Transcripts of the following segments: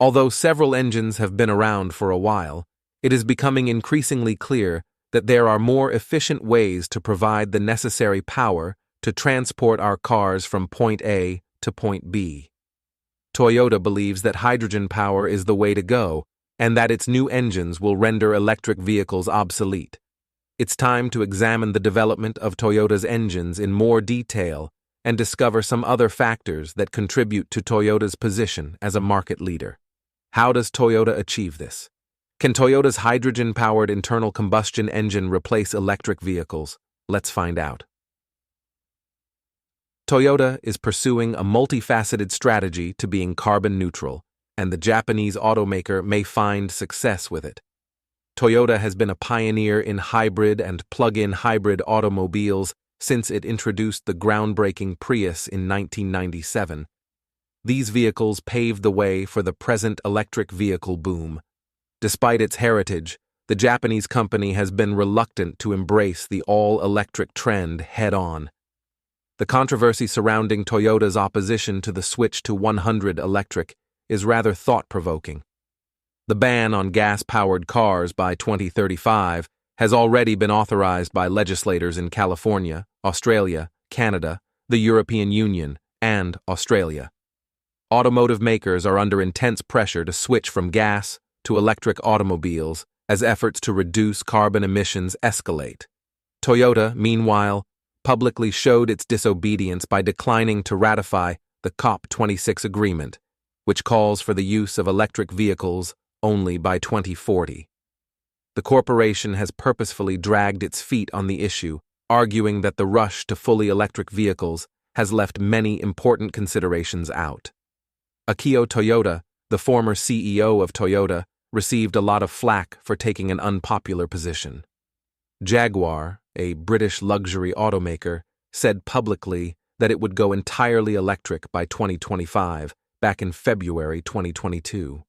Although several engines have been around for a while, it is becoming increasingly clear that there are more efficient ways to provide the necessary power to transport our cars from point A to point B. Toyota believes that hydrogen power is the way to go and that its new engines will render electric vehicles obsolete. It's time to examine the development of Toyota's engines in more detail and discover some other factors that contribute to Toyota's position as a market leader. How does Toyota achieve this? Can Toyota's hydrogen-powered internal combustion engine replace electric vehicles? Let's find out. Toyota is pursuing a multifaceted strategy to being carbon neutral, and the Japanese automaker may find success with it. Toyota has been a pioneer in hybrid and plug-in hybrid automobiles since it introduced the groundbreaking Prius in 1997. These vehicles paved the way for the present electric vehicle boom. Despite its heritage, the Japanese company has been reluctant to embrace the all-electric trend head-on. The controversy surrounding Toyota's opposition to the switch to 100 electric is rather thought-provoking. The ban on gas-powered cars by 2035 has already been authorized by legislators in California, Australia, Canada, the European Union, and Australia. Automotive makers are under intense pressure to switch from gas to electric automobiles as efforts to reduce carbon emissions escalate. Toyota, meanwhile, publicly showed its disobedience by declining to ratify the COP26 agreement, which calls for the use of electric vehicles only by 2040. The corporation has purposefully dragged its feet on the issue, arguing that the rush to fully electric vehicles has left many important considerations out. Akio Toyoda, the former CEO of Toyota, received a lot of flack for taking an unpopular position. Jaguar, a British luxury automaker, said publicly that it would go entirely electric by 2025, back in February 2022.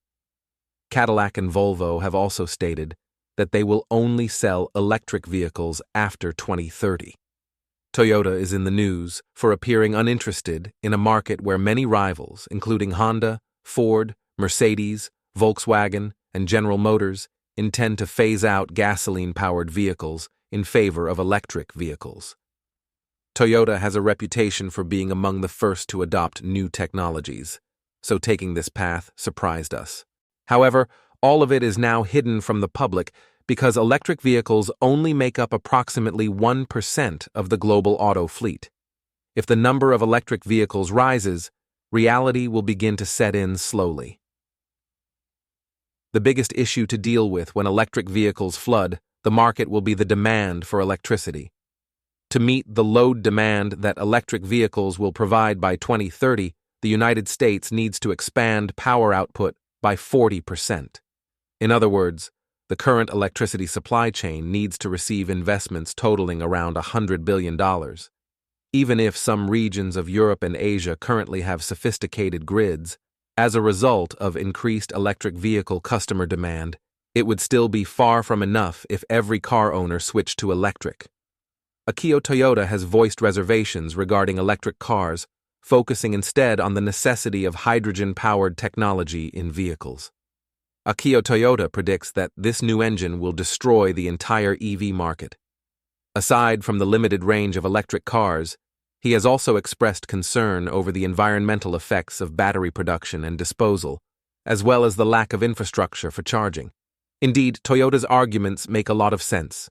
Cadillac and Volvo have also stated that they will only sell electric vehicles after 2030. Toyota is in the news for appearing uninterested in a market where many rivals, including Honda, Ford, Mercedes, Volkswagen, and General Motors, intend to phase out gasoline-powered vehicles in favor of electric vehicles. Toyota has a reputation for being among the first to adopt new technologies, so taking this path surprised us. However, all of it is now hidden from the public because electric vehicles only make up approximately 1% of the global auto fleet. If the number of electric vehicles rises, reality will begin to set in slowly. The biggest issue to deal with when electric vehicles flood the market will be the demand for electricity. To meet the load demand that electric vehicles will provide by 2030, the United States needs to expand power output by 40%. In other words, the current electricity supply chain needs to receive investments totaling around $100 billion. Even if some regions of Europe and Asia currently have sophisticated grids, as a result of increased electric vehicle customer demand, it would still be far from enough if every car owner switched to electric. Akio Toyoda has voiced reservations regarding electric cars, focusing instead on the necessity of hydrogen-powered technology in vehicles. Akio Toyoda predicts that this new engine will destroy the entire EV market. Aside from the limited range of electric cars, he has also expressed concern over the environmental effects of battery production and disposal, as well as the lack of infrastructure for charging. Indeed, Toyota's arguments make a lot of sense.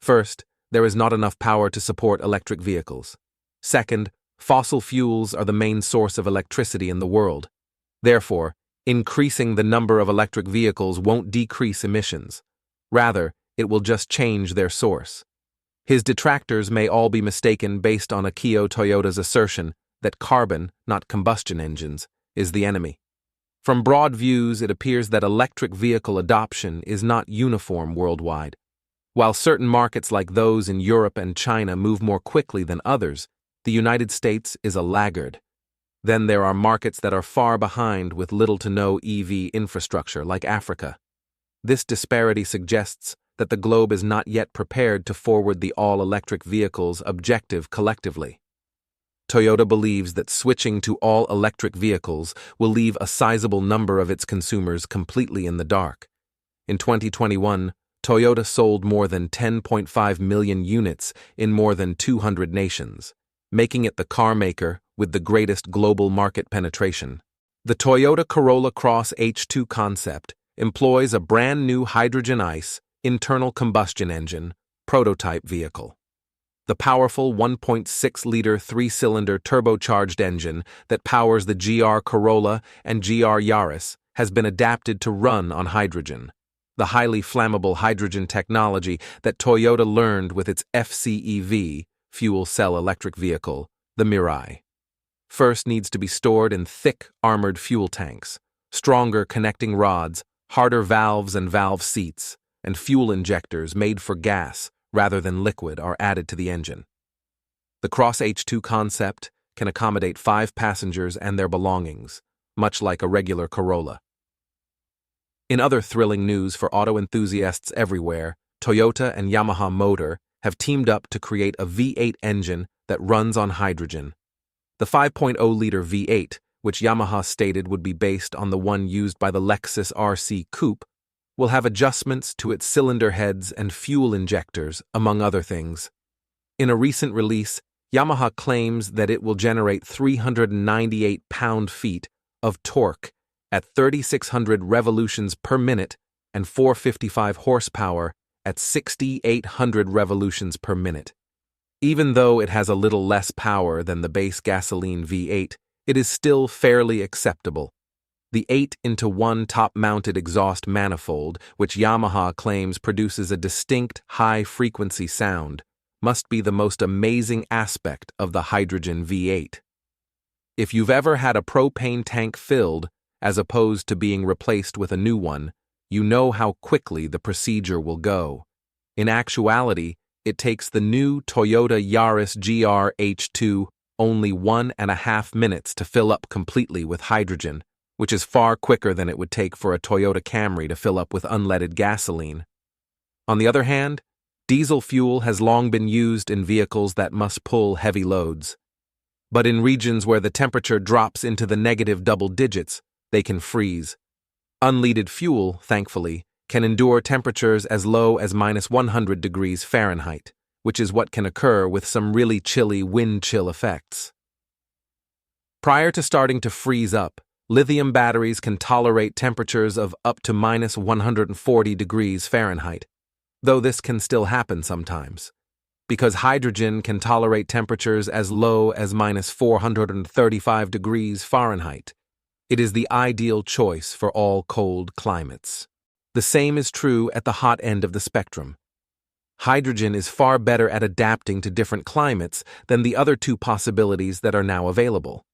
First, there is not enough power to support electric vehicles. Second, fossil fuels are the main source of electricity in the world. Therefore, increasing the number of electric vehicles won't decrease emissions. Rather, it will just change their source. His detractors may all be mistaken based on Akio Toyoda's assertion that carbon, not combustion engines, is the enemy. From broad views, it appears that electric vehicle adoption is not uniform worldwide. While certain markets like those in Europe and China move more quickly than others, the United States is a laggard. Then there are markets that are far behind with little to no EV infrastructure, like Africa. This disparity suggests that the globe is not yet prepared to forward the all-electric vehicles objective collectively. Toyota believes that switching to all-electric vehicles will leave a sizable number of its consumers completely in the dark. In 2021, Toyota sold more than 10.5 million units in more than 200 nations, making it the car maker with the greatest global market penetration. The Toyota Corolla Cross H2 concept employs a brand new hydrogen ICE internal combustion engine prototype vehicle. The powerful 1.6-liter three-cylinder turbocharged engine that powers the GR Corolla and GR Yaris has been adapted to run on hydrogen, the highly flammable hydrogen technology that Toyota learned with its FCEV, fuel cell electric vehicle, the Mirai. First needs to be stored in thick, armored fuel tanks, stronger connecting rods, harder valves and valve seats, and fuel injectors made for gas rather than liquid are added to the engine. The Cross H2 concept can accommodate 5 passengers and their belongings, much like a regular Corolla. In other thrilling news for auto enthusiasts everywhere, Toyota and Yamaha Motor have teamed up to create a V8 engine that runs on hydrogen. The 5.0-liter V8, which Yamaha stated would be based on the one used by the Lexus RC Coupe, will have adjustments to its cylinder heads and fuel injectors, among other things. In a recent release, Yamaha claims that it will generate 398 pound-feet of torque at 3,600 revolutions per minute and 455 horsepower at 6,800 revolutions per minute. Even though it has a little less power than the base gasoline V8, it is still fairly acceptable. The 8-into-1 top-mounted exhaust manifold, which Yamaha claims produces a distinct high-frequency sound, must be the most amazing aspect of the hydrogen V8. If you've ever had a propane tank filled, as opposed to being replaced with a new one, you know how quickly the procedure will go. In actuality, it takes the new Toyota Yaris GR H2 only 1.5 minutes to fill up completely with hydrogen, which is far quicker than it would take for a Toyota Camry to fill up with unleaded gasoline. On the other hand, diesel fuel has long been used in vehicles that must pull heavy loads. But in regions where the temperature drops into the negative double digits, they can freeze. Unleaded fuel, thankfully, can endure temperatures as low as -100 degrees Fahrenheit, which is what can occur with some really chilly wind chill effects. Prior to starting to freeze up, lithium batteries can tolerate temperatures of up to -140 degrees Fahrenheit, though this can still happen sometimes. Because hydrogen can tolerate temperatures as low as -435 degrees Fahrenheit, it is the ideal choice for all cold climates. The same is true at the hot end of the spectrum. Hydrogen is far better at adapting to different climates than the other two possibilities that are now available.